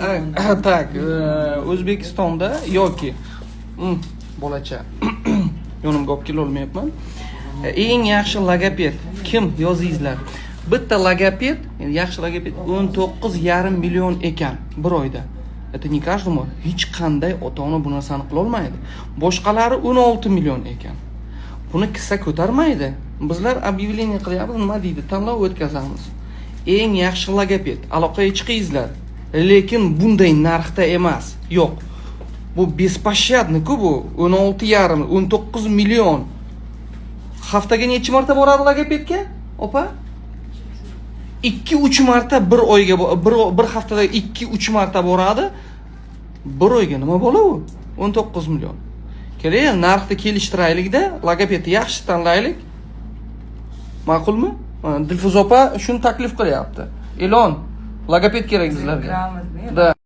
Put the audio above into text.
Tak, O'zbekistonda yoki bolacha yonimga olib kelolmayapman. Eng yaxshi logoped kim yozingizlar. Bitta logoped, yaxshi logoped 19,5 million ekan bir oyda. Это не каждому, hech qanday ota-ona bu narsani qila olmaydi. Boshqalari 16 million ekan. Buni kissa ko'tarmaydi. Bizlar объявление qilyapmiz, nima deydi? Tanlov o'tkazamiz. Eng yaxshi logoped, aloqaga chiqingizlar. Lekin bunday narxda emas. Yo'q. Bu bespashadni-ku bu. 16,5, 19 million. Haftaga necha marta boradi logopedga? Opa? 2-3 marta bir oyga bir haftada 2-3 marta boradi. Bir oyga nima bo'la u? 19 million. Keling, narxni kelishtiraylik-da, logopedni yaxshi tanlaylik. Ma'qulmi? Dilfuz opa shuni taklif qilyapti. Ilon, logoped kerak sizlarga. Da.